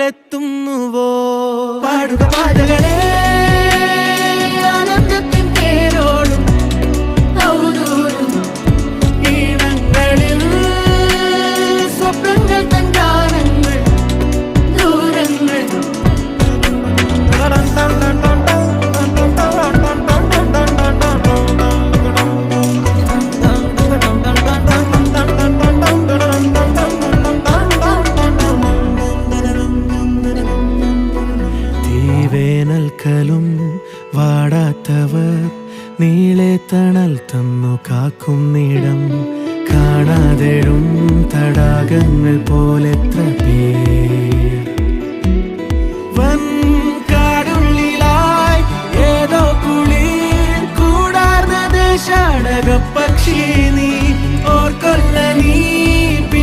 മുന്നിലെത്തുന്നുവോ? പാടുക പാതകളെ ആനന്ദത്തിൻ പേരോടും ഔദൂരും ഈണങ്ങളിൽ സ്വപ്നങ്ങൾ തൻ ഗാനങ്ങൾ ദൂരങ്ങൾ വേനൽക്കലും വാടാത്തവർ നീളെ തണൽ തന്നു കാക്കും നീടം കാണാതെഴും തടാകങ്ങൾ പോലെത്ര പേർ